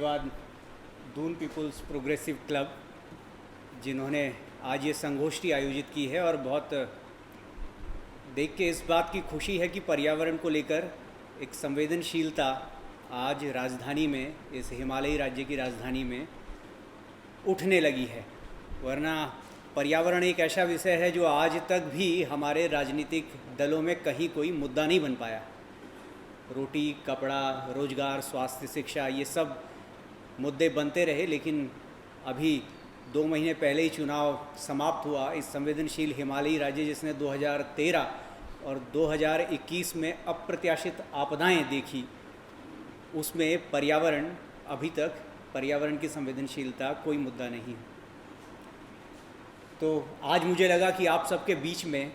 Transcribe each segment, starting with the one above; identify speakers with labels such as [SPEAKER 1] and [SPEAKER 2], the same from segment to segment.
[SPEAKER 1] धन्यवाद Doon people's progressive club जिन्होंने आज ये संगोष्ठी आयोजित की है और बहुत देख के इस बात की खुशी है कि पर्यावरण को लेकर एक संवेदनशीलता आज राजधानी में, इस हिमालयी राज्य की राजधानी में उठने लगी है। वरना पर्यावरण एक ऐसा विषय है जो आज तक भी हमारे राजनीतिक दलों में कहीं कोई मुद्दा नहीं बन पाया। रोटी, कपड़ा, रोजगार, स्वास्थ्य, शिक्षा, ये सब मुद्दे बनते रहे, लेकिन अभी 2 महीने पहले ही चुनाव समाप्त हुआ। इस संवेदनशील हिमालयी राज्य जिसने 2013 और 2021 में अप्रत्याशित आपदाएं देखी, उसमें पर्यावरण अभी तक पर्यावरण की संवेदनशीलता कोई मुद्दा नहीं है। तो आज मुझे लगा कि आप सबके बीच में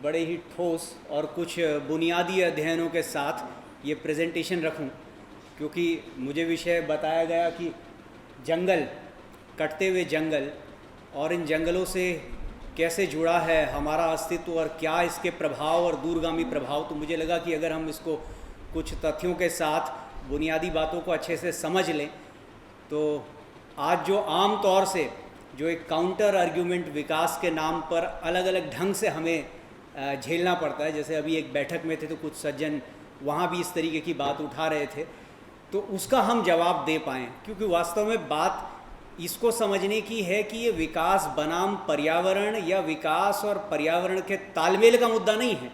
[SPEAKER 1] बड़े ही ठोस और कुछ बुनियादी अध्ययनों के साथ ये प्रेजेंटेशन रखूं, क्योंकि मुझे विषय बताया गया कि जंगल, कटते हुए जंगल और इन जंगलों से कैसे जुड़ा है हमारा अस्तित्व और क्या इसके प्रभाव और दूरगामी प्रभाव। तो मुझे लगा कि अगर हम इसको कुछ तथ्यों के साथ बुनियादी बातों को अच्छे से समझ लें तो आज जो आम तौर से जो एक काउंटर आर्ग्यूमेंट विकास के नाम पर अलग अलग ढंग से हमें झेलना पड़ता है, जैसे अभी एक बैठक में थे तो कुछ सज्जन वहाँ भी इस तरीके की बात उठा रहे थे, तो उसका हम जवाब दे पाएँ। क्योंकि वास्तव में बात इसको समझने की है कि ये विकास बनाम पर्यावरण या विकास और पर्यावरण के तालमेल का मुद्दा नहीं है।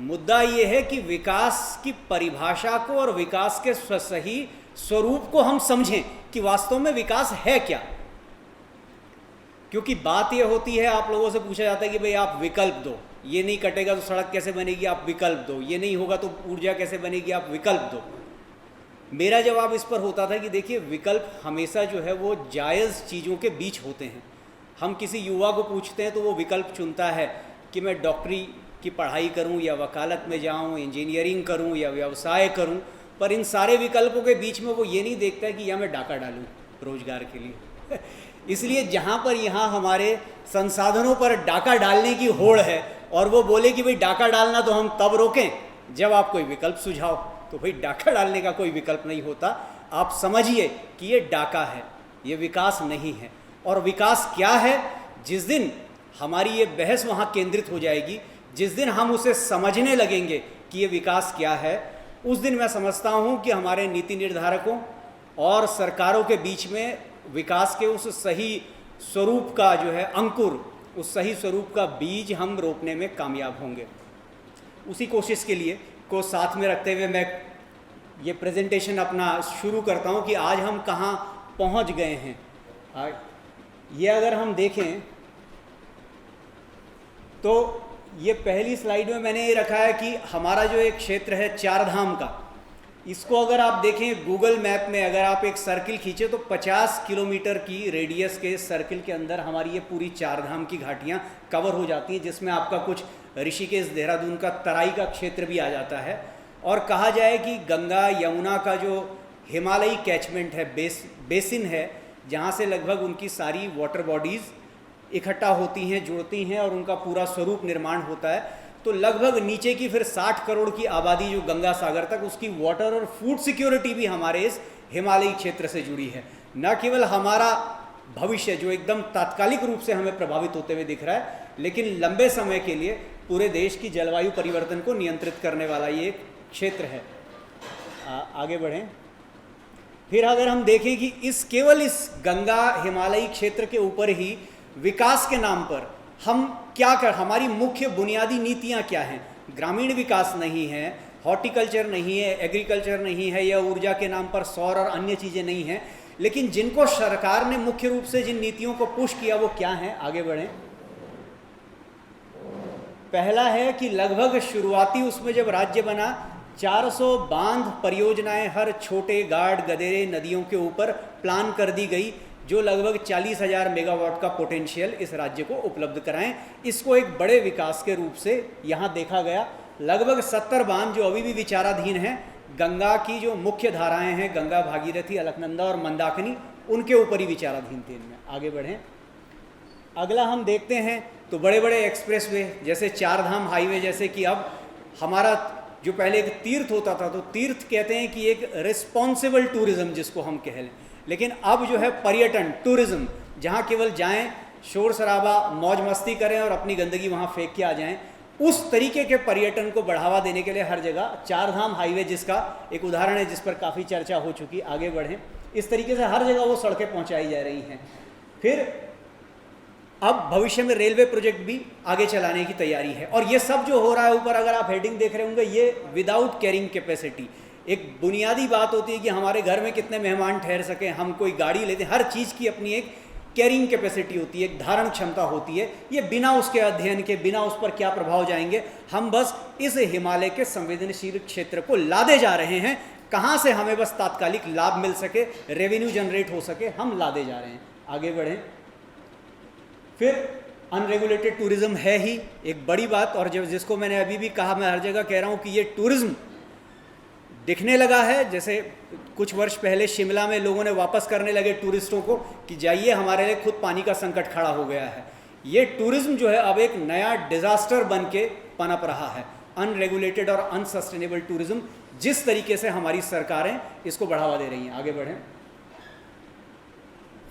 [SPEAKER 1] मुद्दा ये है कि विकास की परिभाषा को और विकास के सही स्वरूप को हम समझें कि वास्तव में विकास है क्या। क्योंकि बात ये होती है, आप लोगों से पूछा जाता है कि भाई आप विकल्प दो, ये नहीं कटेगा तो सड़क कैसे बनेगी, आप विकल्प दो, ये नहीं होगा तो ऊर्जा कैसे बनेगी, आप विकल्प दो। मेरा जवाब इस पर होता था कि देखिए, विकल्प हमेशा जो है वो जायज़ चीज़ों के बीच होते हैं। हम किसी युवा को पूछते हैं तो वो विकल्प चुनता है कि मैं डॉक्टरी की पढ़ाई करूं या वकालत में जाऊं, इंजीनियरिंग करूं या व्यवसाय करूं, पर इन सारे विकल्पों के बीच में वो ये नहीं देखता है कि या मैं डाका डालूं रोजगार के लिए। इसलिए जहाँ पर यहाँ हमारे संसाधनों पर डाका डालने की होड़ है और वो बोले कि भाई डाका डालना तो हम तब रोकें जब आप कोई विकल्प सुझाओ, तो भाई डाका डालने का कोई विकल्प नहीं होता। आप समझिए कि ये डाका है, ये विकास नहीं है। और विकास क्या है, जिस दिन हमारी ये बहस वहाँ केंद्रित हो जाएगी, जिस दिन हम उसे समझने लगेंगे कि ये विकास क्या है, उस दिन मैं समझता हूँ कि हमारे नीति निर्धारकों और सरकारों के बीच में विकास के उस सही स्वरूप का जो है अंकुर, उस सही स्वरूप का बीज हम रोपने में कामयाब होंगे। उसी कोशिश के लिए को साथ में रखते हुए मैं ये प्रेजेंटेशन अपना शुरू करता हूँ कि आज हम कहाँ पहुँच गए हैं। ये अगर हम देखें तो ये पहली स्लाइड में मैंने ये रखा है कि हमारा जो एक क्षेत्र है चारधाम का, इसको अगर आप देखें गूगल मैप में, अगर आप एक सर्किल खींचे तो 50 किलोमीटर की रेडियस के सर्किल के अंदर हमारी ये पूरी चारधाम की घाटियाँ कवर हो जाती हैं, जिसमें आपका कुछ ऋषिकेश, देहरादून का तराई का क्षेत्र भी आ जाता है। और कहा जाए कि गंगा यमुना का जो हिमालयी कैचमेंट है, बेसिन है, जहाँ से लगभग उनकी सारी वाटर बॉडीज़ इकट्ठा होती हैं, जुड़ती हैं और उनका पूरा स्वरूप निर्माण होता है। तो लगभग नीचे की फिर 60 करोड़ की आबादी जो गंगा सागर तक, उसकी वाटर और फूड सिक्योरिटी भी हमारे इस हिमालयी क्षेत्र से जुड़ी है। न केवल हमारा भविष्य जो एकदम तात्कालिक रूप से हमें प्रभावित होते हुए दिख रहा है, लेकिन लंबे समय के लिए पूरे देश की जलवायु परिवर्तन को नियंत्रित करने वाला ये एक क्षेत्र है। आगे बढ़ें। फिर अगर हम देखें कि केवल इस गंगा हिमालयी क्षेत्र के ऊपर ही विकास के नाम पर हम क्या कर, हमारी मुख्य बुनियादी नीतियां क्या हैं। ग्रामीण विकास नहीं है, हॉर्टिकल्चर नहीं है, एग्रीकल्चर नहीं है, या ऊर्जा के नाम पर सौर और अन्य चीज़ें नहीं हैं। लेकिन जिनको सरकार ने मुख्य रूप से जिन नीतियों को पुश किया वो क्या हैं, आगे बढ़ें। पहला है कि लगभग शुरुआती उसमें जब राज्य बना, 400 बांध परियोजनाएं हर छोटे गाढ़ गदेरे नदियों के ऊपर प्लान कर दी गई, जो लगभग 40,000 मेगावाट का पोटेंशियल इस राज्य को उपलब्ध कराएं। इसको एक बड़े विकास के रूप से यहाँ देखा गया। लगभग 70 बांध जो अभी भी विचाराधीन हैं, गंगा की जो मुख्य धाराएं हैं, गंगा, भागीरथी, अलकनंदा और मंदाकिनी, उनके ऊपर ही विचाराधीन थे इनमें। आगे बढ़ें। अगला हम देखते हैं तो बड़े बड़े एक्सप्रेसवे जैसे चारधाम हाईवे, जैसे कि अब हमारा जो पहले एक तीर्थ होता था, तो तीर्थ कहते हैं कि एक रिस्पॉन्सिबल टूरिज्म जिसको हम कह लें, लेकिन अब जो है पर्यटन टूरिज्म, जहाँ केवल जाएं, शोर शराबा, मौज मस्ती करें और अपनी गंदगी वहाँ फेंक के आ जाएं, उस तरीके के पर्यटन को बढ़ावा देने के लिए हर जगह चार धाम हाईवे जिसका एक उदाहरण है, जिस पर काफ़ी चर्चा हो चुकी, आगे बढ़ें, इस तरीके से हर जगह वो सड़कें पहुँचाई जा रही हैं। फिर अब भविष्य में रेलवे प्रोजेक्ट भी आगे चलाने की तैयारी है, और ये सब जो हो रहा है ऊपर अगर आप हेडिंग देख रहे होंगे, ये विदाउट कैरिंग कैपेसिटी, एक बुनियादी बात होती है कि हमारे घर में कितने मेहमान ठहर सकें, हम कोई गाड़ी लेते हैं, हर चीज़ की अपनी एक कैरिंग कैपेसिटी होती है, एक धारण क्षमता होती है। ये बिना उसके अध्ययन के, बिना उस पर क्या प्रभाव जाएंगे, हम बस इस हिमालय के संवेदनशील क्षेत्र को लादे जा रहे हैं, कहाँ से हमें बस तात्कालिक लाभ मिल सके, रेवेन्यू जनरेट हो सके, हम लादे जा रहे हैं। आगे बढ़ें। फिर अनरेगुलेटेड टूरिज्म है ही एक बड़ी बात, और जब जिसको मैंने अभी भी कहा, मैं हर जगह कह रहा हूँ कि ये टूरिज्म दिखने लगा है। जैसे कुछ वर्ष पहले शिमला में लोगों ने वापस करने लगे टूरिस्टों को कि जाइए, हमारे लिए खुद पानी का संकट खड़ा हो गया है। ये टूरिज्म जो है अब एक नया डिजास्टर बन के पनप रहा है, अनरेगुलेटेड और अनसस्टेनेबल टूरिज्म, जिस तरीके से हमारी सरकारें इसको बढ़ावा दे रही हैं। आगे बढ़ें।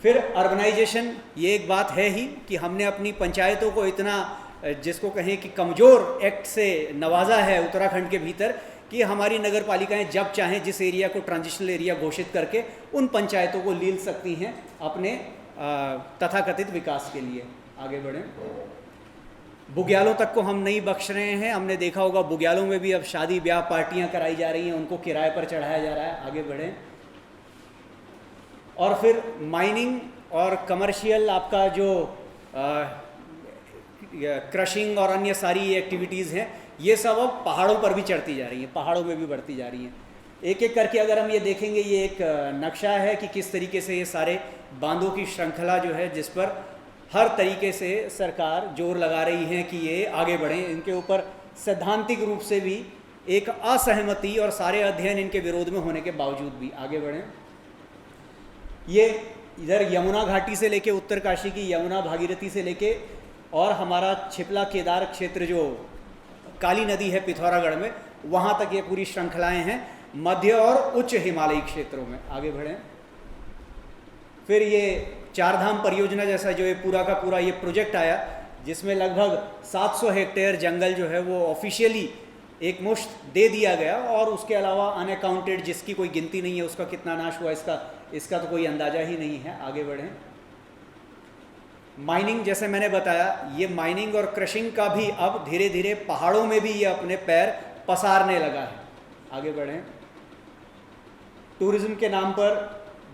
[SPEAKER 1] फिर अर्बनाइजेशन, ये एक बात है ही कि हमने अपनी पंचायतों को इतना, जिसको कहें कि कमज़ोर एक्ट से नवाजा है उत्तराखंड के भीतर, कि हमारी नगर पालिकाएँ जब चाहें जिस एरिया को ट्रांजिशनल एरिया घोषित करके उन पंचायतों को लील सकती हैं अपने तथाकथित विकास के लिए। आगे बढ़ें। बुग्यालों तक को हम नहीं बख्श रहे हैं। हमने देखा होगा बुग्यालों में भी अब शादी ब्याह पार्टियां कराई जा रही हैं, उनको किराए पर चढ़ाया जा रहा है। आगे बढ़ें। और फिर माइनिंग और कमर्शियल आपका जो क्रशिंग और अन्य सारी एक्टिविटीज़ हैं, ये सब अब पहाड़ों पर भी चढ़ती जा रही हैं, पहाड़ों में भी बढ़ती जा रही हैं। एक एक करके अगर हम ये देखेंगे, ये एक नक्शा है कि किस तरीके से ये सारे बांधों की श्रृंखला जो है, जिस पर हर तरीके से सरकार जोर लगा रही है कि ये आगे बढ़ें। इनके ऊपर सैद्धांतिक रूप से भी एक असहमति और सारे अध्ययन इनके विरोध में होने के बावजूद भी आगे बढ़ें। ये इधर यमुना घाटी से लेके उत्तरकाशी की यमुना भागीरथी से लेके और हमारा छिपला केदार क्षेत्र जो काली नदी है पिथौरागढ़ में, वहाँ तक ये पूरी श्रृंखलाएं हैं, मध्य और उच्च हिमालयी क्षेत्रों में। आगे बढ़ें। फिर ये चार धाम परियोजना जैसा जो ये पूरा का पूरा ये प्रोजेक्ट आया, जिसमें लगभग 700 हेक्टेयर जंगल जो है वो ऑफिशियली एक मुश्त दे दिया गया, और उसके अलावा अनअकाउंटेड जिसकी कोई गिनती नहीं है उसका कितना नाश हुआ इसका तो कोई अंदाज़ा ही नहीं है। आगे बढ़ें। माइनिंग, जैसे मैंने बताया, ये माइनिंग और क्रशिंग का भी अब धीरे धीरे पहाड़ों में भी ये अपने पैर पसारने लगा है। आगे बढ़ें। टूरिज्म के नाम पर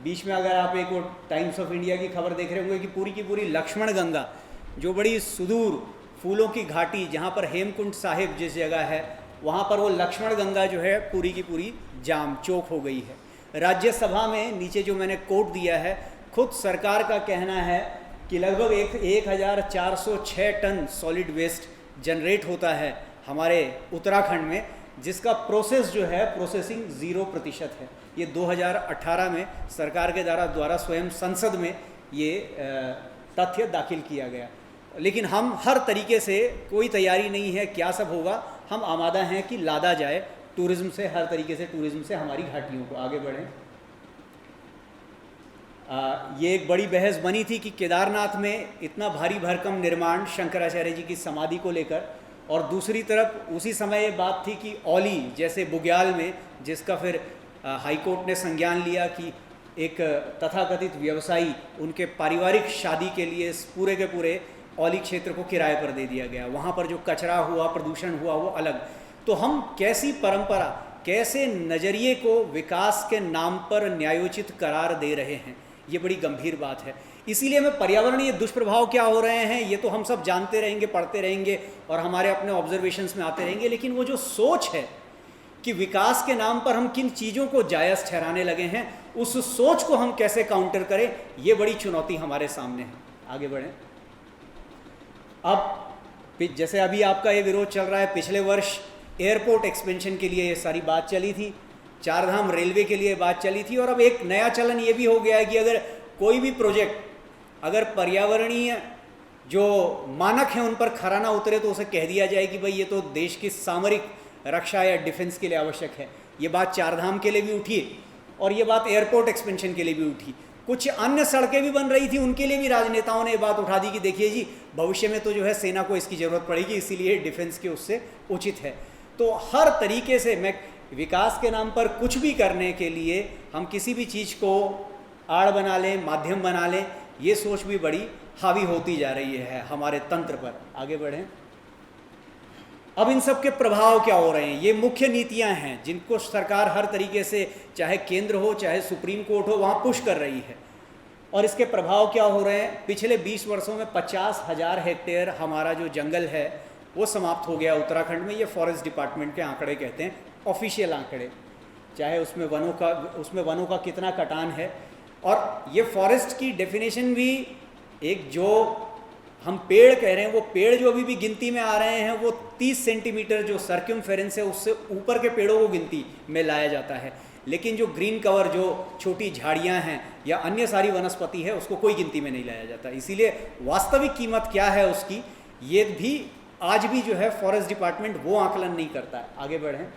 [SPEAKER 1] बीच में अगर आप एक वो टाइम्स ऑफ इंडिया की खबर देख रहे होंगे कि पूरी लक्ष्मण गंगा, जो बड़ी सुदूर फूलों की घाटी, जहाँ पर हेमकुंड साहिब जिस जगह है, वहाँ पर वो लक्ष्मण गंगा जो है पूरी की पूरी जाम चौक हो गई है। राज्यसभा में नीचे जो मैंने कोट दिया है, खुद सरकार का कहना है कि लगभग 1406 टन सॉलिड वेस्ट जनरेट होता है हमारे उत्तराखंड में, जिसका प्रोसेस जो है प्रोसेसिंग 0% है। ये 2018 में सरकार के द्वारा स्वयं संसद में ये तथ्य दाखिल किया गया। लेकिन हम हर तरीके से, कोई तैयारी नहीं है क्या सब होगा, हम आमादा हैं कि लादा जाए टूरिज्म से, हर तरीके से टूरिज्म से हमारी घाटियों को। आगे बढ़ें। ये एक बड़ी बहस बनी थी कि केदारनाथ में इतना भारी भरकम निर्माण शंकराचार्य जी की समाधि को लेकर, और दूसरी तरफ उसी समय ये बात थी कि औली जैसे बुग्याल में, जिसका फिर हाईकोर्ट ने संज्ञान लिया कि एक तथाकथित व्यवसायी उनके पारिवारिक शादी के लिए इस पूरे के पूरे औली क्षेत्र को किराए पर दे दिया गया, वहाँ पर जो कचरा हुआ, प्रदूषण हुआ, वो अलग। तो हम कैसी परंपरा, कैसे नज़रिए को विकास के नाम पर न्यायोचित करार दे रहे हैं, ये बड़ी गंभीर बात है। इसीलिए मैं पर्यावरणीय दुष्प्रभाव क्या हो रहे हैं ये तो हम सब जानते रहेंगे, पढ़ते रहेंगे और हमारे अपने ऑब्जर्वेशंस में आते रहेंगे, लेकिन वो जो सोच है कि विकास के नाम पर हम किन चीज़ों को जायज़ ठहराने लगे हैं, उस सोच को हम कैसे काउंटर करें, ये बड़ी चुनौती हमारे सामने है। आगे बढ़ें। अब जैसे अभी आपका ये विरोध चल रहा है, पिछले वर्ष एयरपोर्ट एक्सपेंशन के लिए ये सारी बात चली थी, चार धाम रेलवे के लिए बात चली थी, और अब एक नया चलन ये भी हो गया है कि अगर कोई भी प्रोजेक्ट अगर पर्यावरणीय जो मानक हैं उन पर खरा ना उतरे तो उसे कह दिया जाए कि भाई ये तो देश की सामरिक रक्षा या डिफेंस के लिए आवश्यक है। ये बात चारधाम के लिए भी उठी और ये बात एयरपोर्ट एक्सपेंशन के लिए भी उठी। कुछ अन्य सड़कें भी बन रही थी, उनके लिए भी राजनेताओं ने ये बात उठा दी कि देखिए जी, भविष्य में तो जो है सेना को इसकी ज़रूरत पड़ेगी, इसीलिए डिफेंस के उससे उचित है। तो हर तरीके से मैं विकास के नाम पर कुछ भी करने के लिए हम किसी भी चीज़ को आड़ बना लें, माध्यम बना लें, ये सोच भी बड़ी हावी होती जा रही है हमारे तंत्र पर। आगे बढ़ें। अब इन सब के प्रभाव क्या हो रहे हैं? ये मुख्य नीतियां हैं जिनको सरकार हर तरीके से, चाहे केंद्र हो चाहे सुप्रीम कोर्ट हो, वहाँ पुश कर रही है। और इसके प्रभाव क्या हो रहे हैं? पिछले 20 वर्षों में 50,000 हेक्टेयर हमारा जो जंगल है वो समाप्त हो गया उत्तराखंड में। ये फॉरेस्ट डिपार्टमेंट के आंकड़े कहते हैं, ऑफिशियल आंकड़े, चाहे उसमें वनों का कितना कटान है। और ये फॉरेस्ट की डेफिनेशन भी, एक जो हम पेड़ कह रहे हैं, वो पेड़ जो अभी भी गिनती में आ रहे हैं वो 30 सेंटीमीटर जो सर्क्यूमफेरेंस है उससे ऊपर के पेड़ों को गिनती में लाया जाता है। लेकिन जो ग्रीन कवर, जो छोटी झाड़ियां हैं या अन्य सारी वनस्पति है, उसको कोई गिनती में नहीं लाया जाता। इसीलिए वास्तविक कीमत क्या है उसकी, ये भी आज भी जो है फॉरेस्ट डिपार्टमेंट वो आकलन नहीं करता है। आगे बढ़ें।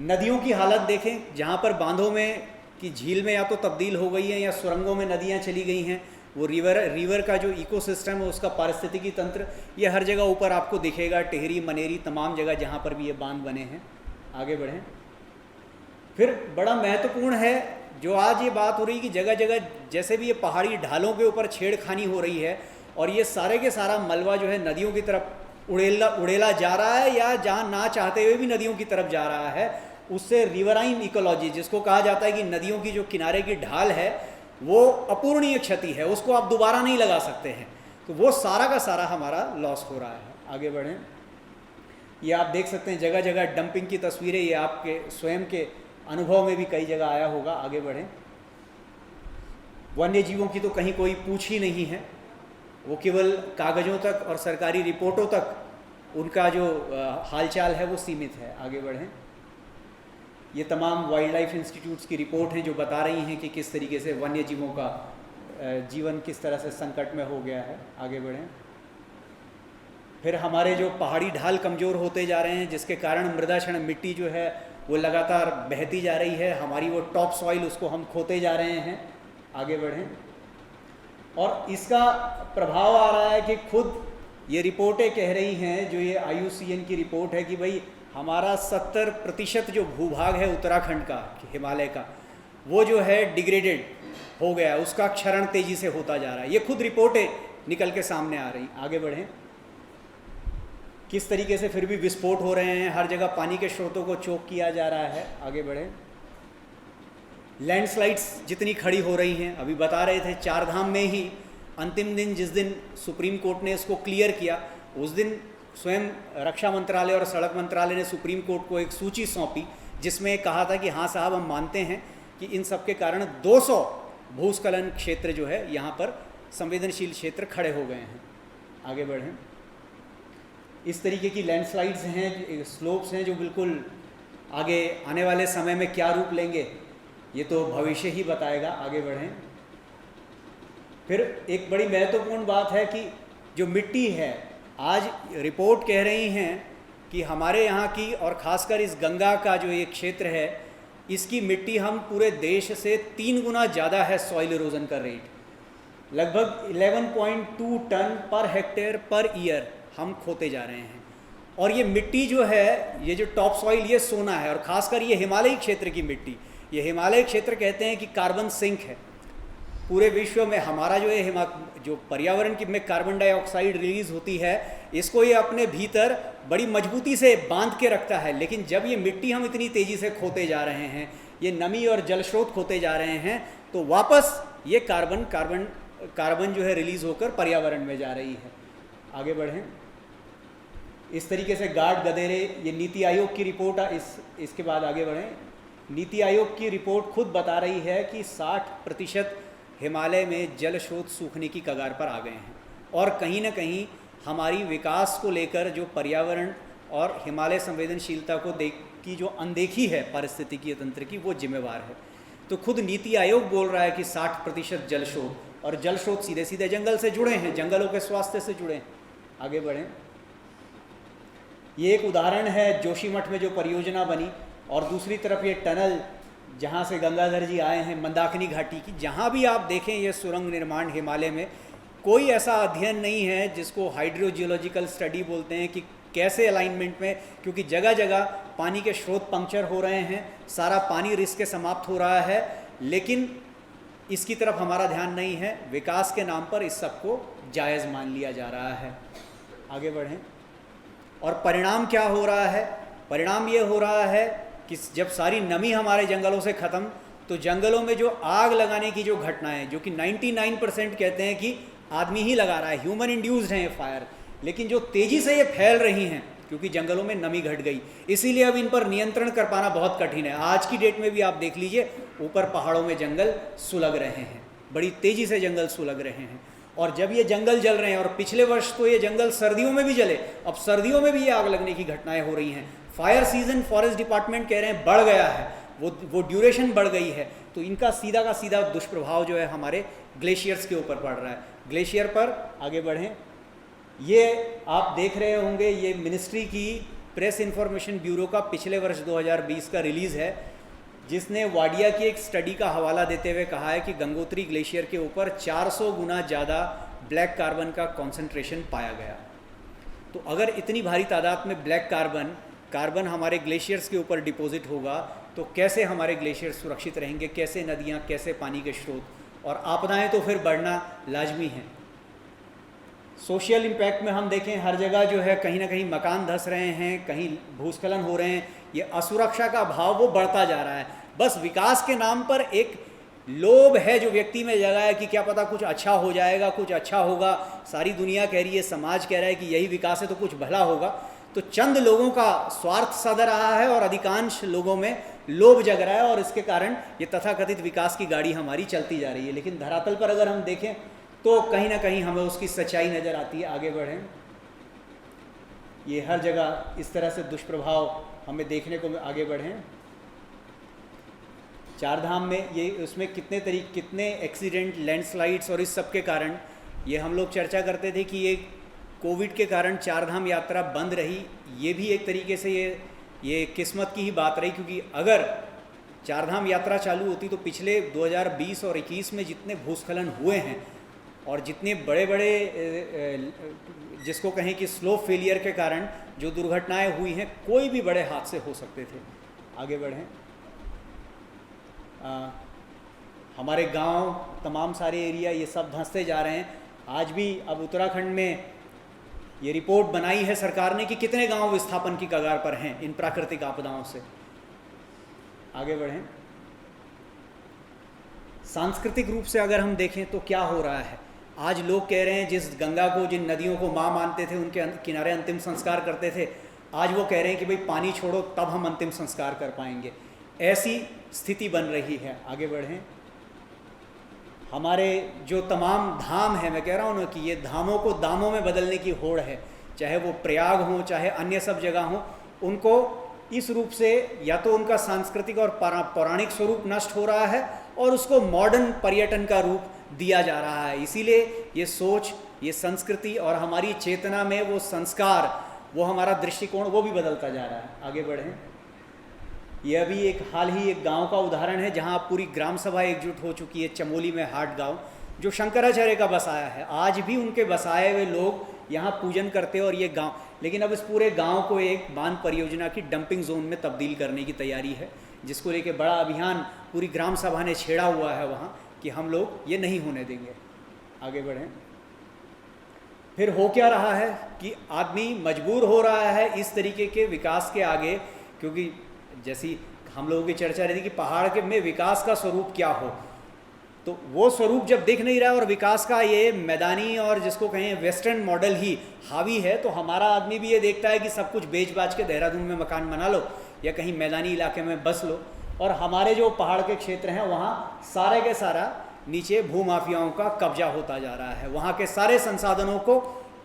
[SPEAKER 1] नदियों की हालत देखें, जहाँ पर बांधों में कि झील में या तो तब्दील हो गई है या सुरंगों में नदियाँ चली गई हैं, वो रिवर का जो इकोसिस्टम है, उसका पारिस्थितिकी तंत्र, ये हर जगह ऊपर आपको दिखेगा। टिहरी, मनेरी, तमाम जगह जहाँ पर भी ये बांध बने हैं। आगे बढ़ें। फिर बड़ा महत्वपूर्ण है जो आज ये बात हो रही कि जगह जगह जैसे भी ये पहाड़ी ढालों के ऊपर छेड़खानी हो रही है और ये सारे के सारा मलबा जो है नदियों की तरफ उड़ेला जा रहा है, या जहाँ ना चाहते हुए भी नदियों की तरफ जा रहा है, उससे रिवराइन इकोलॉजी, जिसको कहा जाता है कि नदियों की जो किनारे की ढाल है वो अपूरणीय क्षति है, उसको आप दोबारा नहीं लगा सकते हैं। तो वो सारा का सारा हमारा लॉस हो रहा है। आगे बढ़ें। ये आप देख सकते हैं जगह जगह डंपिंग की तस्वीरें, ये आपके स्वयं के अनुभव में भी कई जगह आया होगा। आगे बढ़ें। वन्य जीवों की तो कहीं कोई पूछ ही नहीं है, वो केवल कागज़ों तक और सरकारी रिपोर्टों तक उनका जो हालचाल है वो सीमित है। आगे बढ़ें। ये तमाम वाइल्ड लाइफ इंस्टीट्यूट्स की रिपोर्ट हैं जो बता रही हैं कि किस तरीके से वन्य जीवों का जीवन किस तरह से संकट में हो गया है। आगे बढ़ें। फिर हमारे जो पहाड़ी ढाल कमज़ोर होते जा रहे हैं, जिसके कारण मृदा क्षरण मिट्टी जो है वो लगातार बहती जा रही है, हमारी वो टॉप सॉइल, उसको हम खोते जा रहे हैं। आगे बढ़ें। और इसका प्रभाव आ रहा है कि खुद ये रिपोर्टें कह रही हैं, जो ये IUCN की रिपोर्ट है, कि भाई हमारा 70% जो भूभाग है उत्तराखंड का, हिमालय का, वो जो है डिग्रेडेड हो गया, उसका क्षरण तेजी से होता जा रहा है। ये खुद रिपोर्टें निकल के सामने आ रही। आगे बढ़ें। किस तरीके से फिर भी विस्फोट हो रहे हैं, हर जगह पानी के स्रोतों को चोक किया जा रहा है। आगे बढ़ें। लैंडस्लाइड्स जितनी खड़ी हो रही हैं, अभी बता रहे थे चारधाम में ही अंतिम दिन, जिस दिन सुप्रीम कोर्ट ने इसको क्लियर किया, उस दिन स्वयं रक्षा मंत्रालय और सड़क मंत्रालय ने सुप्रीम कोर्ट को एक सूची सौंपी, जिसमें कहा था कि हाँ साहब, हम मानते हैं कि इन सब के कारण 200 भूस्खलन क्षेत्र जो है यहाँ पर संवेदनशील क्षेत्र खड़े हो गए हैं। आगे बढ़ें। इस तरीके की लैंडस्लाइड्स हैं, स्लोप्स हैं, जो बिल्कुल आगे आने वाले समय में क्या रूप लेंगे ये तो भविष्य ही बताएगा। आगे बढ़ें। फिर एक बड़ी महत्वपूर्ण बात है कि जो मिट्टी है, आज रिपोर्ट कह रही हैं कि हमारे यहाँ की और ख़ासकर इस गंगा का जो ये क्षेत्र है, इसकी मिट्टी हम पूरे देश से 3 गुना ज़्यादा है सॉइल इरोजन का रेट। लगभग 11.2 ton per hectare per year हम खोते जा रहे हैं। और ये मिट्टी जो है, ये जो टॉप सॉइल, ये सोना है। और ख़ासकर ये हिमालयी क्षेत्र की मिट्टी, ये हिमालय क्षेत्र कहते हैं कि कार्बन सिंक है। पूरे विश्व में हमारा जो है जो पर्यावरण की में कार्बन डाइऑक्साइड रिलीज होती है, इसको ये अपने भीतर बड़ी मजबूती से बांध के रखता है। लेकिन जब ये मिट्टी हम इतनी तेज़ी से खोते जा रहे हैं, ये नमी और जल स्रोत खोते जा रहे हैं, तो वापस ये कार्बन जो है रिलीज़ होकर पर्यावरण में जा रही है। आगे बढ़ें। इस तरीके से गाढ़ गदेरे, ये नीति आयोग की रिपोर्ट, इसके बाद आगे बढ़ें। नीति आयोग की रिपोर्ट खुद बता रही है कि 60% हिमालय में जल स्रोत सूखने की कगार पर आ गए हैं। और कहीं ना कहीं हमारी विकास को लेकर जो पर्यावरण और हिमालय संवेदनशीलता को की जो अनदेखी है पारिस्थितिकी तंत्र की, वो जिम्मेवार है। तो खुद नीति आयोग बोल रहा है कि 60% जल स्रोत, और जल स्रोत सीधे सीधे जंगल से जुड़े हैं, जंगलों के स्वास्थ्य से जुड़े हैं। आगे बढ़ें। ये एक उदाहरण है जोशीमठ में जो परियोजना बनी, और दूसरी तरफ ये टनल जहाँ से गंगाधर जी आए हैं मंदाकिनी घाटी की, जहाँ भी आप देखें ये सुरंग निर्माण हिमालय में, कोई ऐसा अध्ययन नहीं है जिसको हाइड्रोजियोलॉजिकल स्टडी बोलते हैं कि कैसे अलाइनमेंट में, क्योंकि जगह जगह पानी के स्रोत पंक्चर हो रहे हैं, सारा पानी रिस्क के समाप्त हो रहा है, लेकिन इसकी तरफ हमारा ध्यान नहीं है। विकास के नाम पर इस सबको जायज़ मान लिया जा रहा है। आगे बढ़ें। और परिणाम क्या हो रहा है? परिणाम ये हो रहा है कि जब सारी नमी हमारे जंगलों से ख़त्म, तो जंगलों में जो आग लगाने की जो घटनाएं, जो कि 99% कहते हैं कि आदमी ही लगा रहा है, ह्यूमन इंड्यूस्ड हैं ये फायर, लेकिन जो तेज़ी से ये फैल रही हैं क्योंकि जंगलों में नमी घट गई, इसीलिए अब इन पर नियंत्रण कर पाना बहुत कठिन है। आज की डेट में भी आप देख लीजिए, ऊपर पहाड़ों में जंगल सुलग रहे हैं, बड़ी तेज़ी से जंगल सुलग रहे हैं। और जब ये जंगल जल रहे हैं, और पिछले वर्ष तो ये जंगल सर्दियों में भी जले, अब सर्दियों में भी ये आग लगने की घटनाएं हो रही हैं। फायर सीजन फॉरेस्ट डिपार्टमेंट कह रहे हैं बढ़ गया है, वो ड्यूरेशन बढ़ गई है, तो इनका सीधा का सीधा दुष्प्रभाव जो है हमारे ग्लेशियर्स के ऊपर पड़ रहा है। ग्लेशियर पर आगे बढ़ें। ये आप देख रहे होंगे, ये मिनिस्ट्री की प्रेस इंफॉर्मेशन ब्यूरो का पिछले वर्ष 2020 का रिलीज़ है, जिसने वाडिया की एक स्टडी का हवाला देते हुए कहा है कि गंगोत्री ग्लेशियर के ऊपर 400 गुना ज़्यादा ब्लैक कार्बन का कॉन्सेंट्रेशन पाया गया। तो अगर इतनी भारी तादाद में ब्लैक कार्बन हमारे ग्लेशियर्स के ऊपर डिपॉजिट होगा, तो कैसे हमारे ग्लेशियर सुरक्षित रहेंगे, कैसे नदियाँ, कैसे पानी के स्रोत, और आपदाएं तो फिर बढ़ना लाजमी है। सोशल इम्पैक्ट में हम देखें, हर जगह जो है कहीं ना कहीं मकान धंस रहे हैं, कहीं भूस्खलन हो रहे हैं, ये असुरक्षा का भाव वो बढ़ता जा रहा है। बस विकास के नाम पर एक लोभ है जो व्यक्ति में जगा है कि क्या पता कुछ अच्छा हो जाएगा, कुछ अच्छा होगा, सारी दुनिया कह रही है, समाज कह रहा है कि यही विकास है तो कुछ भला होगा। तो चंद लोगों का स्वार्थ सध रहा है और अधिकांश लोगों में लोभ जग रहा है, और इसके कारण ये तथाकथित विकास की गाड़ी हमारी चलती जा रही है। लेकिन धरातल पर अगर हम देखें तो कहीं ना कहीं हमें उसकी सच्चाई नज़र आती है। आगे बढ़ें। ये हर जगह इस तरह से दुष्प्रभाव हमें देखने को, आगे बढ़ें। चारधाम में ये उसमें कितने एक्सीडेंट, लैंडस्लाइड्स और इस सब के कारण, ये हम लोग चर्चा करते थे कि ये कोविड के कारण चारधाम यात्रा बंद रही। ये भी एक तरीके से ये किस्मत की ही बात रही, क्योंकि अगर चारधाम यात्रा चालू होती तो पिछले 2020 और 21 में जितने भूस्खलन हुए हैं और जितने बड़े बड़े जिसको कहें कि स्लो फेलियर के कारण जो दुर्घटनाएं हुई हैं, कोई भी बड़े हादसे हो सकते थे। आगे बढ़ें। हमारे गांव, तमाम सारे एरिया, ये सब धंसते जा रहे हैं। आज भी अब उत्तराखंड में ये रिपोर्ट बनाई है सरकार ने कि कितने गांव विस्थापन की कगार पर हैं इन प्राकृतिक आपदाओं से। आगे बढ़ें। सांस्कृतिक रूप से अगर हम देखें तो क्या हो रहा है, आज लोग कह रहे हैं जिस गंगा को, जिन नदियों को माँ मानते थे, उनके किनारे अंतिम संस्कार करते थे, आज वो कह रहे हैं कि भाई पानी छोड़ो तब हम अंतिम संस्कार कर पाएंगे। ऐसी स्थिति बन रही है। आगे बढ़ें। हमारे जो तमाम धाम है, मैं कह रहा हूँ ना कि ये धामों को दामों में बदलने की होड़ है, चाहे वो प्रयाग हो, चाहे अन्य सब जगह हो, उनको इस रूप से या तो उनका सांस्कृतिक और पौराणिक स्वरूप नष्ट हो रहा है और उसको मॉडर्न पर्यटन का रूप दिया जा रहा है। इसीलिए ये सोच, ये संस्कृति और हमारी चेतना में वो संस्कार, वो हमारा दृष्टिकोण, वो भी बदलता जा रहा है। आगे बढ़ें। ये अभी एक हाल ही एक गांव का उदाहरण है जहां पूरी ग्राम सभा एकजुट हो चुकी है, चमोली में हाट गांव, जो शंकराचार्य का बसाया है। आज भी उनके बसाए हुए लोग यहाँ पूजन करते हैं और ये गांव, लेकिन अब इस पूरे गांव को एक बांध परियोजना की डंपिंग जोन में तब्दील करने की तैयारी है, जिसको लेके बड़ा अभियान पूरी ग्राम सभा ने छेड़ा हुआ है वहाँ कि हम लोग ये नहीं होने देंगे। आगे बढ़ें। फिर हो क्या रहा है कि आदमी मजबूर हो रहा है इस तरीके के विकास के आगे, क्योंकि जैसी हम लोगों की चर्चा रही थी कि पहाड़ के में विकास का स्वरूप क्या हो, तो वो स्वरूप जब दिख नहीं रहा है और विकास का ये मैदानी और जिसको कहें वेस्टर्न मॉडल ही हावी है, तो हमारा आदमी भी ये देखता है कि सब कुछ बेच बाच के देहरादून में मकान बना लो या कहीं मैदानी इलाके में बस लो, और हमारे जो पहाड़ के क्षेत्र हैं वहाँ सारे के सारा नीचे भूमाफियाओं का कब्जा होता जा रहा है। वहाँ के सारे संसाधनों को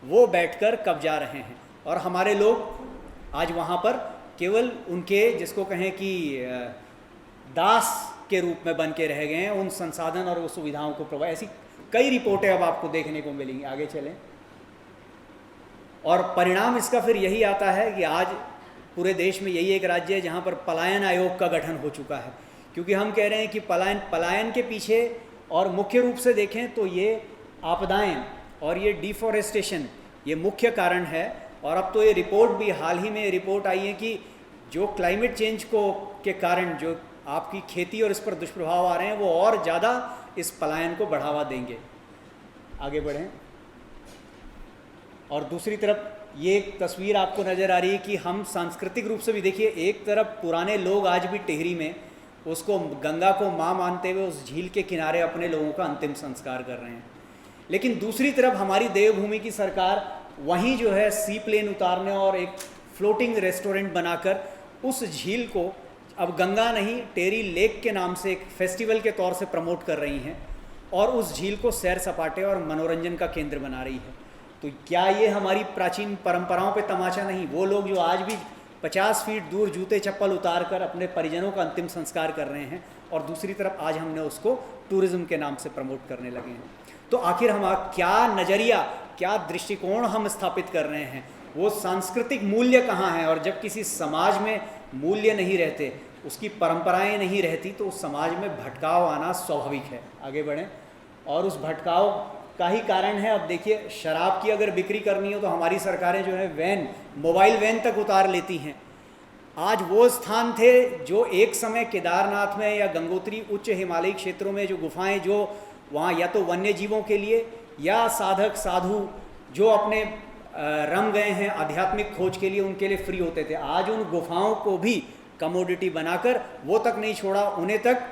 [SPEAKER 1] वो बैठकर कब्जा रहे हैं और हमारे लोग आज वहाँ पर केवल उनके जिसको कहें कि दास के रूप में बन के रह गए हैं, उन संसाधन और वो सुविधाओं को प्रोवाइड। ऐसी कई रिपोर्टें अब आपको देखने को मिलेंगी। आगे चलें। और परिणाम इसका फिर यही आता है कि आज पूरे देश में यही एक राज्य है जहाँ पर पलायन आयोग का गठन हो चुका है, क्योंकि हम कह रहे हैं कि पलायन के पीछे और मुख्य रूप से देखें तो ये आपदाएं और ये डिफॉरेस्टेशन ये मुख्य कारण है। और अब तो ये रिपोर्ट भी हाल ही में रिपोर्ट आई है कि जो क्लाइमेट चेंज के कारण जो आपकी खेती और इस पर दुष्प्रभाव आ रहे हैं वो और ज़्यादा इस पलायन को बढ़ावा देंगे। आगे बढ़ें। और दूसरी तरफ ये एक तस्वीर आपको नज़र आ रही है कि हम सांस्कृतिक रूप से भी देखिए, एक तरफ पुराने लोग आज भी टिहरी में उसको गंगा को माँ मानते हुए उस झील के किनारे अपने लोगों का अंतिम संस्कार कर रहे हैं, लेकिन दूसरी तरफ हमारी देवभूमि की सरकार वहीं जो है सी प्लेन उतारने और एक फ्लोटिंग रेस्टोरेंट बनाकर उस झील को अब गंगा नहीं टेरी लेक के नाम से एक फेस्टिवल के तौर से प्रमोट कर रही हैं और उस झील को सैर सपाटे और मनोरंजन का केंद्र बना रही है। तो क्या ये हमारी प्राचीन परंपराओं पे तमाचा नहीं? वो लोग जो आज भी 50 फीट दूर जूते चप्पल उतार कर अपने परिजनों का अंतिम संस्कार कर रहे हैं और दूसरी तरफ आज हमने उसको टूरिज्म के नाम से प्रमोट करने लगे हैं। तो आखिर हम क्या नज़रिया, क्या दृष्टिकोण हम स्थापित कर रहे हैं? वो सांस्कृतिक मूल्य कहाँ हैं? और जब किसी समाज में मूल्य नहीं रहते, उसकी परंपराएं नहीं रहती, तो उस समाज में भटकाव आना स्वाभाविक है। आगे बढ़ें। और उस भटकाव का ही कारण है, अब देखिए शराब की अगर बिक्री करनी हो तो हमारी सरकारें जो है वैन, मोबाइल वैन तक उतार लेती हैं। आज वो स्थान थे जो एक समय केदारनाथ में या गंगोत्री उच्च हिमालयी क्षेत्रों में जो गुफाएं जो वहाँ या तो वन्य जीवों के लिए या साधक साधु जो अपने रम गए हैं आध्यात्मिक खोज के लिए, उनके लिए फ्री होते थे। आज उन गुफाओं को भी कमोडिटी बनाकर वो तक नहीं छोड़ा, उन्हें तक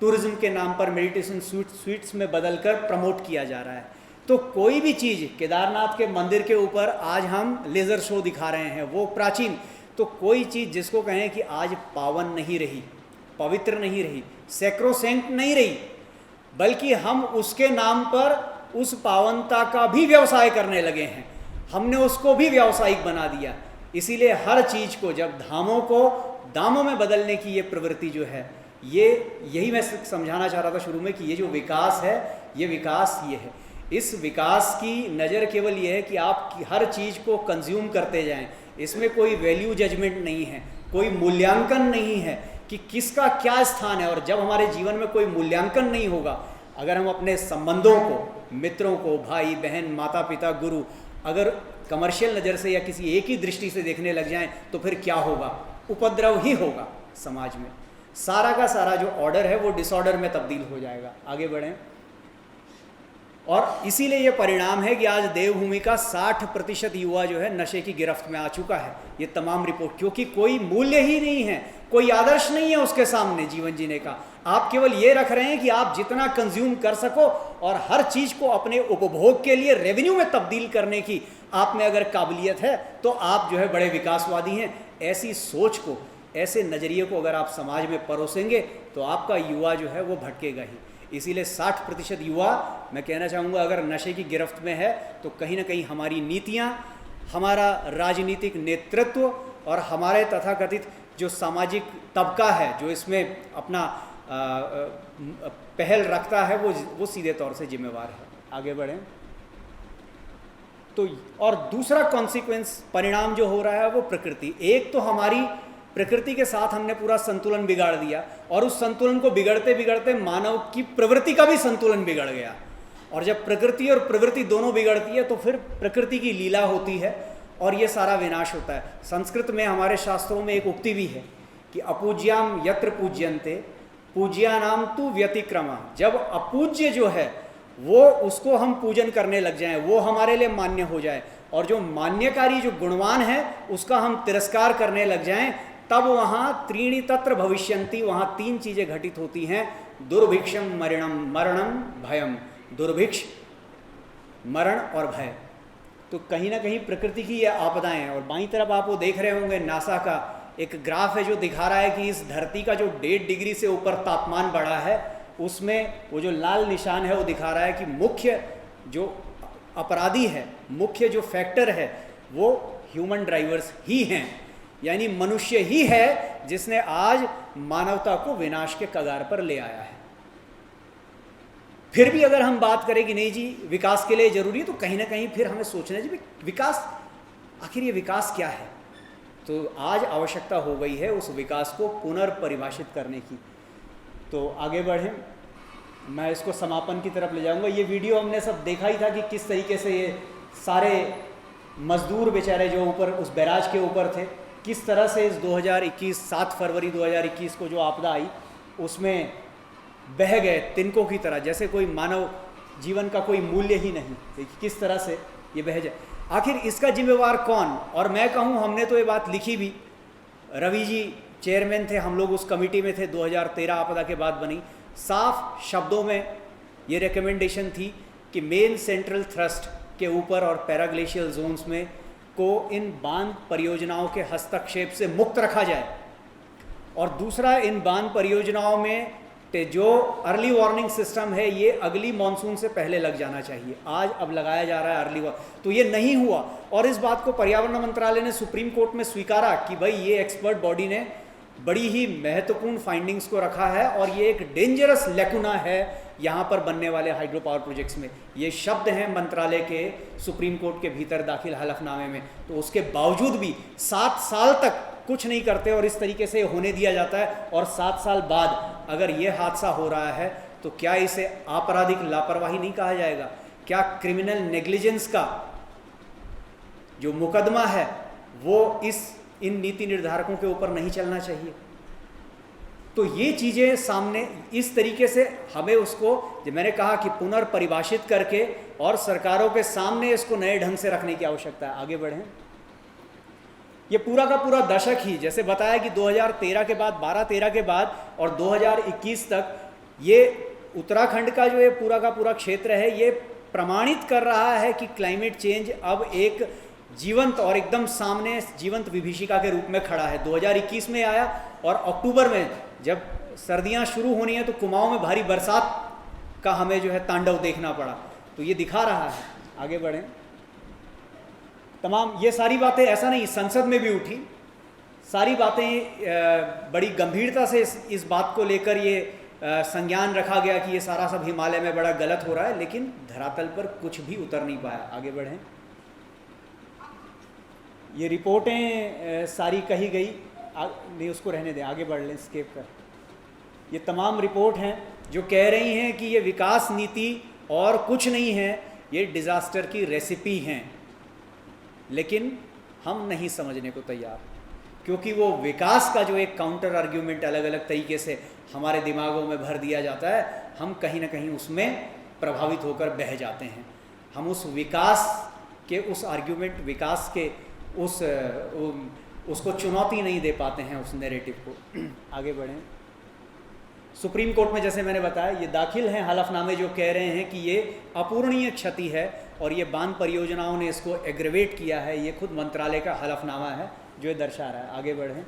[SPEAKER 1] टूरिज्म के नाम पर मेडिटेशन स्वीट्स में बदलकर प्रमोट किया जा रहा है। तो कोई भी चीज़, केदारनाथ के मंदिर के ऊपर आज हम लेज़र शो दिखा रहे हैं, वो प्राचीन, तो कोई चीज़ जिसको कहें कि आज पावन नहीं रही, पवित्र नहीं रही, सैक्रोसेंट नहीं रही, बल्कि हम उसके नाम पर उस पावनता का भी व्यवसाय करने लगे हैं, हमने उसको भी व्यावसायिक बना दिया। इसीलिए हर चीज़ को जब धामों को दामों में बदलने की ये प्रवृत्ति जो है, ये यही मैं समझाना चाह रहा था शुरू में कि ये जो विकास है, ये विकास ये है। इस विकास की नज़र केवल ये है कि आप हर चीज़ को कंज्यूम करते जाएं, इसमें कोई वैल्यू जजमेंट नहीं है, कोई मूल्यांकन नहीं है कि किसका क्या स्थान है। और जब हमारे जीवन में कोई मूल्यांकन नहीं होगा, अगर हम अपने संबंधों को, मित्रों को, भाई बहन, माता पिता, गुरु, अगर कमर्शियल नज़र से या किसी एक ही दृष्टि से देखने लग जाएं, तो फिर क्या होगा? उपद्रव ही होगा समाज में। सारा का सारा जो ऑर्डर है वो डिसऑर्डर में तब्दील हो जाएगा। आगे बढ़ें। और इसीलिए ये परिणाम है कि आज देवभूमि का 60% युवा जो है नशे की गिरफ्त में आ चुका है। ये तमाम रिपोर्ट, क्योंकि कोई मूल्य ही नहीं है, कोई आदर्श नहीं है उसके सामने जीवन जीने का। आप केवल ये रख रहे हैं कि आप जितना कंज्यूम कर सको और हर चीज़ को अपने उपभोग के लिए रेवेन्यू में तब्दील करने की आप में अगर काबिलियत है तो आप जो है बड़े विकासवादी हैं। ऐसी सोच को, ऐसे नज़रिए को अगर आप समाज में परोसेंगे तो आपका युवा जो है वो भटकेगा ही। इसीलिए 60% युवा, मैं कहना चाहूँगा, अगर नशे की गिरफ्त में है तो कहीं ना कहीं हमारी नीतियाँ, हमारा राजनीतिक नेतृत्व और हमारे तथाकथित जो सामाजिक तबका है जो इसमें अपना पहल रखता है वो सीधे तौर से जिम्मेवार है। आगे बढ़ें। तो और दूसरा कॉन्सिक्वेंस, परिणाम जो हो रहा है वो प्रकृति। एक तो हमारी प्रकृति के साथ हमने पूरा संतुलन बिगाड़ दिया और उस संतुलन को बिगड़ते बिगड़ते मानव की प्रवृत्ति का भी संतुलन बिगड़ गया। और जब प्रकृति और प्रवृत्ति दोनों बिगड़ती है तो फिर प्रकृति की लीला होती है और ये सारा विनाश होता है। संस्कृत में हमारे शास्त्रों में एक उक्ति भी है कि अपूज्याम यत्र पूज्यन्ते पूज्यानाम तु व्यतिक्रमा। जब अपूज्य जो है वो, उसको हम पूजन करने लग जाएं, वो हमारे लिए मान्य हो जाए, और जो मान्यकारी जो गुणवान है उसका हम तिरस्कार करने लग जाएं, तब वहाँ त्रीणि तत्र भविष्यन्ति, वहाँ 3 चीज़ें घटित होती हैं। दुर्भिक्षम मरणम भयम। दुर्भिक्ष, मरण और भय। तो कहीं ना कहीं प्रकृति की ये आपदाएं हैं। और बाईं तरफ आप वो देख रहे होंगे, नासा का एक ग्राफ है जो दिखा रहा है कि इस धरती का जो 1.5 डिग्री से ऊपर तापमान बढ़ा है, उसमें वो जो लाल निशान है वो दिखा रहा है कि मुख्य जो अपराधी है, मुख्य जो फैक्टर है, वो ह्यूमन ड्राइवर्स ही हैं, यानी मनुष्य ही है जिसने आज मानवता को विनाश के कगार पर ले आया है। फिर भी अगर हम बात करें कि नहीं जी विकास के लिए ज़रूरी है, तो कहीं ना कहीं फिर हमें सोचना है जी विकास, आखिर ये विकास क्या है। तो आज आवश्यकता हो गई है उस विकास को पुनर्परिभाषित करने की। तो आगे बढ़ें, मैं इसको समापन की तरफ ले जाऊंगा। ये वीडियो हमने सब देखा ही था कि किस तरीके से ये सारे मजदूर बेचारे जो ऊपर उस बैराज के ऊपर थे, किस तरह से इस 2021 7 फरवरी 2021 को जो आपदा आई उसमें बह गए तिनकों की तरह, जैसे कोई मानव जीवन का कोई मूल्य ही नहीं। देखिए किस तरह से ये बह जाए। आखिर इसका जिम्मेवार कौन? और मैं कहूँ हमने तो ये बात लिखी भी, रवि जी चेयरमैन थे, हम लोग उस कमेटी में थे, 2013 आपदा के बाद बनी। साफ शब्दों में ये रिकमेंडेशन थी कि मेन सेंट्रल थ्रस्ट के ऊपर और पैराग्लेशियल जोन्स में को इन बांध परियोजनाओं के हस्तक्षेप से मुक्त रखा जाए, और दूसरा इन बांध परियोजनाओं में जो अर्ली वार्निंग सिस्टम है ये अगली मॉनसून से पहले लग जाना चाहिए। आज अब लगाया जा रहा है अर्ली वार्निंग, तो ये नहीं हुआ। और इस बात को पर्यावरण मंत्रालय ने सुप्रीम कोर्ट में स्वीकारा कि भाई ये एक्सपर्ट बॉडी ने बड़ी ही महत्वपूर्ण फाइंडिंग्स को रखा है और ये एक डेंजरस लेकुना है यहाँ पर बनने वाले हाइड्रो पावर प्रोजेक्ट्स में। ये शब्द हैं मंत्रालय के सुप्रीम कोर्ट के भीतर दाखिल हलफनामे में। तो उसके बावजूद भी 7 साल तक कुछ नहीं करते और इस तरीके से होने दिया जाता है। और 7 साल बाद अगर ये हादसा हो रहा है तो क्या इसे आपराधिक लापरवाही नहीं कहा जाएगा? क्या क्रिमिनल नेग्लिजेंस का जो मुकदमा है वो इन नीति निर्धारकों के ऊपर नहीं चलना चाहिए? तो ये चीज़ें सामने इस तरीके से हमें उसको, जो मैंने कहा कि पुनर्परिभाषित करके और सरकारों के सामने इसको नए ढंग से रखने की आवश्यकता है। आगे बढ़ें। ये पूरा का पूरा दशक ही, जैसे बताया कि 2013 के बाद 12-13 के बाद और 2021 तक ये उत्तराखंड का जो ये पूरा का पूरा क्षेत्र है ये प्रमाणित कर रहा है कि क्लाइमेट चेंज अब एक जीवंत और एकदम सामने जीवंत विभीषिका के रूप में खड़ा है। 2021 में आया और अक्टूबर में जब सर्दियां शुरू होनी है तो कुमाऊं में भारी बरसात का हमें जो है तांडव देखना पड़ा। तो ये दिखा रहा है। आगे बढ़ें। तमाम ये सारी बातें, ऐसा नहीं संसद में भी उठी, सारी बातें बड़ी गंभीरता से इस बात को लेकर ये संज्ञान रखा गया कि ये सारा सब हिमालय में बड़ा गलत हो रहा है, लेकिन धरातल पर कुछ भी उतर नहीं पाया। आगे बढ़ें। ये रिपोर्टें सारी कही गई, नहीं उसको रहने दें, आगे बढ़ लें, स्केप कर। ये तमाम रिपोर्ट हैं जो कह रही हैं कि ये विकास नीति और कुछ नहीं है, ये डिज़ास्टर की रेसिपी हैं। लेकिन हम नहीं समझने को तैयार, क्योंकि वो विकास का जो एक काउंटर आर्ग्यूमेंट अलग अलग तरीके से हमारे दिमागों में भर दिया जाता है, हम कहीं ना कहीं उसमें प्रभावित होकर बह जाते हैं। हम उस विकास के उस आर्ग्यूमेंट, विकास के उसको चुनौती नहीं दे पाते हैं, उस नैरेटिव को। आगे बढ़ें। सुप्रीम कोर्ट में जैसे मैंने बताया ये दाखिल हैं हलफनामे जो कह रहे हैं कि ये अपूरणीय क्षति है और ये बांध परियोजनाओं ने इसको एग्रेवेट किया है। ये खुद मंत्रालय का हलफनामा है जो ये दर्शा रहा है। आगे बढ़ें।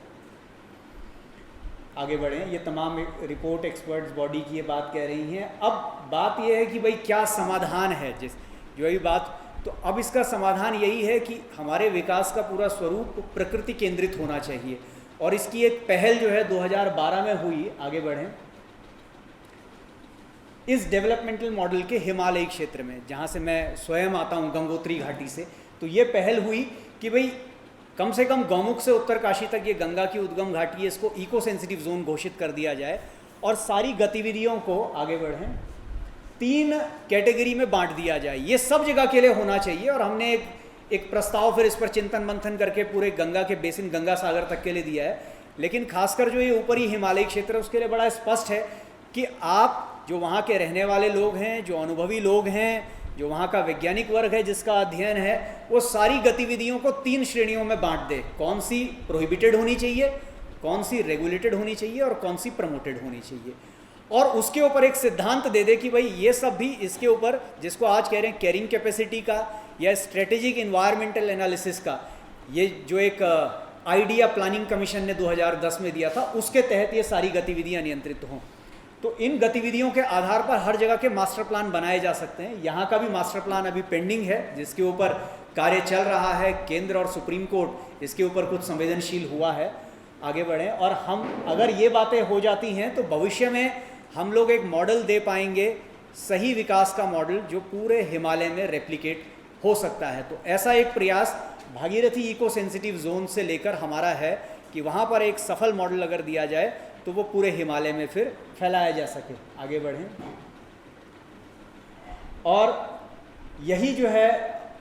[SPEAKER 1] आगे बढ़ें। ये तमाम रिपोर्ट एक्सपर्ट्स बॉडी की ये बात कह रही हैं। अब बात ये है कि भाई क्या समाधान है, जो ये बात, तो अब इसका समाधान यही है कि हमारे विकास का पूरा स्वरूप प्रकृति केंद्रित होना चाहिए। और इसकी एक पहल जो है 2012 में हुई। आगे बढ़ें। इस डेवलपमेंटल मॉडल के हिमालयी क्षेत्र में, जहाँ से मैं स्वयं आता हूँ गंगोत्री घाटी से, तो ये पहल हुई कि भाई कम से कम गौमुख से उत्तरकाशी तक ये गंगा की उद्गम घाटी है, इसको इको सेंसिटिव जोन घोषित कर दिया जाए और सारी गतिविधियों को, आगे बढ़ें, 3 कैटेगरी में बांट दिया जाए। ये सब जगह के लिए होना चाहिए। और हमने एक प्रस्ताव फिर इस पर चिंतन मंथन करके पूरे गंगा के बेसिन, गंगा सागर तक के लिए दिया है। लेकिन खासकर जो ये ऊपरी हिमालयी क्षेत्र है उसके लिए बड़ा स्पष्ट है कि आप जो वहाँ के रहने वाले लोग हैं, जो अनुभवी लोग हैं, जो वहाँ का वैज्ञानिक वर्ग है जिसका अध्ययन है, वो सारी गतिविधियों को 3 श्रेणियों में बांट दे। कौन सी प्रोहिबिटेड होनी चाहिए, कौन सी रेगुलेटेड होनी चाहिए और कौन सी प्रमोटेड होनी चाहिए। और उसके ऊपर एक सिद्धांत दे दे कि भाई ये सब भी इसके ऊपर, जिसको आज कह रहे हैं कैरिंग कैपेसिटी का या स्ट्रेटेजिक इन्वायरमेंटल एनालिसिस का, ये जो एक आइडिया प्लानिंग कमीशन ने 2010 में दिया था, उसके तहत ये सारी गतिविधियाँ नियंत्रित हों। तो इन गतिविधियों के आधार पर हर जगह के मास्टर प्लान बनाए जा सकते हैं। यहाँ का भी मास्टर प्लान अभी पेंडिंग है जिसके ऊपर कार्य चल रहा है। केंद्र और सुप्रीम कोर्ट इसके ऊपर कुछ संवेदनशील हुआ है। आगे बढ़ें। और हम अगर ये बातें हो जाती हैं तो भविष्य में हम लोग एक मॉडल दे पाएंगे सही विकास का मॉडल जो पूरे हिमालय में रेप्लिकेट हो सकता है। तो ऐसा एक प्रयास भागीरथी इको सेंसिटिव जोन से लेकर हमारा है कि वहाँ पर एक सफल मॉडल अगर दिया जाए तो वो पूरे हिमालय में फिर फैलाया जा सके। आगे बढ़ें। और यही जो है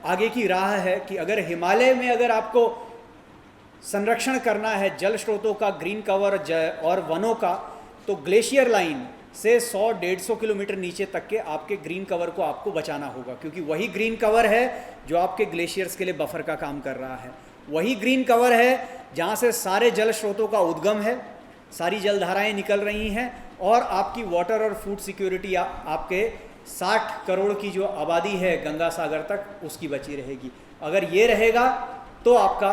[SPEAKER 1] आगे की राह है कि अगर हिमालय में अगर आपको संरक्षण करना है जल स्रोतों का, ग्रीन कवर और वनों का, तो ग्लेशियर लाइन से 100-150 किलोमीटर नीचे तक के आपके ग्रीन कवर को आपको बचाना होगा, क्योंकि वही ग्रीन कवर है जो आपके ग्लेशियर्स के लिए बफर का काम कर रहा है। वही ग्रीन कवर है जहाँ से सारे जल स्रोतों का उद्गम है, सारी जलधाराएं निकल रही हैं और आपकी वाटर और फूड सिक्योरिटी आपके 60 करोड़ की जो आबादी है गंगा सागर तक उसकी बची रहेगी। अगर ये रहेगा तो आपका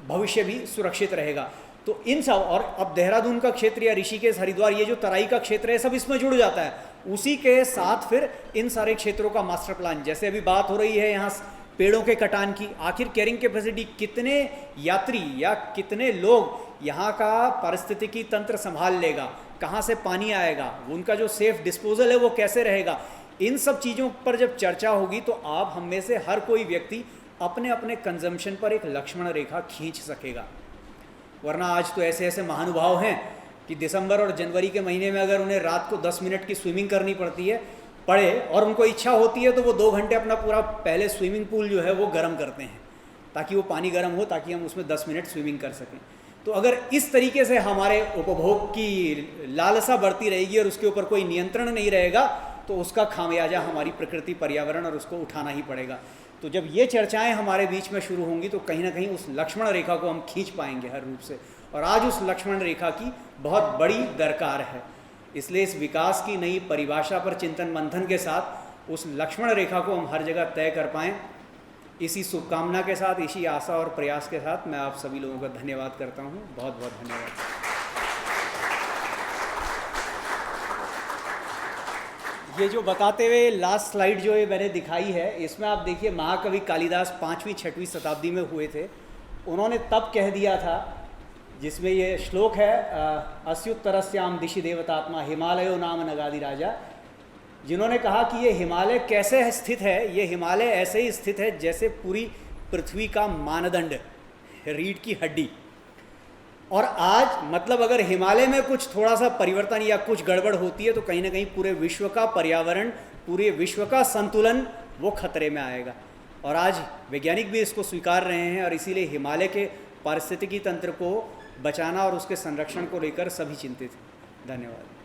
[SPEAKER 1] भविष्य भी सुरक्षित रहेगा। तो इन सब, और अब देहरादून का क्षेत्र या ऋषिकेश, हरिद्वार, ये जो तराई का क्षेत्र है सब इसमें जुड़ जाता है। उसी के साथ फिर इन सारे क्षेत्रों का मास्टर प्लान, जैसे अभी बात हो रही है यहाँ पेड़ों के कटान की, आखिर कैरिंग कैपेसिटी, कितने यात्री या कितने लोग यहाँ का पारिस्थितिकी तंत्र संभाल लेगा, कहाँ से पानी आएगा, उनका जो सेफ डिस्पोजल है वो कैसे रहेगा, इन सब चीज़ों पर जब चर्चा होगी तो आप हम में से हर कोई व्यक्ति अपने अपने कंजम्पशन पर एक लक्ष्मण रेखा खींच सकेगा। वरना आज तो ऐसे ऐसे महानुभाव हैं कि दिसंबर और जनवरी के महीने में अगर उन्हें रात को 10 मिनट की स्विमिंग करनी पड़े और उनको इच्छा होती है तो वो 2 घंटे अपना पूरा पहले स्विमिंग पूल जो है वो गर्म करते हैं ताकि वो पानी गर्म हो, ताकि हम उसमें 10 मिनट स्विमिंग कर सकें। तो अगर इस तरीके से हमारे उपभोग की लालसा बढ़ती रहेगी और उसके ऊपर कोई नियंत्रण नहीं रहेगा तो उसका खामियाजा हमारी प्रकृति, पर्यावरण और उसको उठाना ही पड़ेगा। तो जब ये चर्चाएं हमारे बीच में शुरू होंगी तो कहीं ना कहीं उस लक्ष्मण रेखा को हम खींच पाएंगे हर रूप से, और आज उस लक्ष्मण रेखा की बहुत बड़ी दरकार है। इसलिए इस विकास की नई परिभाषा पर चिंतन मंथन के साथ उस लक्ष्मण रेखा को हम हर जगह तय कर पाएँ, इसी शुभकामना के साथ, इसी आशा और प्रयास के साथ मैं आप सभी लोगों का धन्यवाद करता हूँ। बहुत बहुत धन्यवाद। ये जो बताते हुए लास्ट स्लाइड जो ये मैंने दिखाई है, इसमें आप देखिए महाकवि कालिदास 5वीं-6वीं शताब्दी में हुए थे। उन्होंने तब कह दिया था, जिसमें ये श्लोक है, अस्युत्तरस्याम दिशि देवतात्मा हिमालयो नाम नगादि राजा, जिन्होंने कहा कि ये हिमालय कैसे स्थित है, ये हिमालय ऐसे ही स्थित है जैसे पूरी पृथ्वी का मानदंड, रीढ़ की हड्डी। और आज मतलब अगर हिमालय में कुछ थोड़ा सा परिवर्तन या कुछ गड़बड़ होती है तो कहीं ना कहीं पूरे विश्व का पर्यावरण, पूरे विश्व का संतुलन वो खतरे में आएगा। और आज वैज्ञानिक भी इसको स्वीकार रहे हैं और इसीलिए हिमालय के पारिस्थितिकी तंत्र को बचाना और उसके संरक्षण को लेकर सभी चिंतित हैं। धन्यवाद।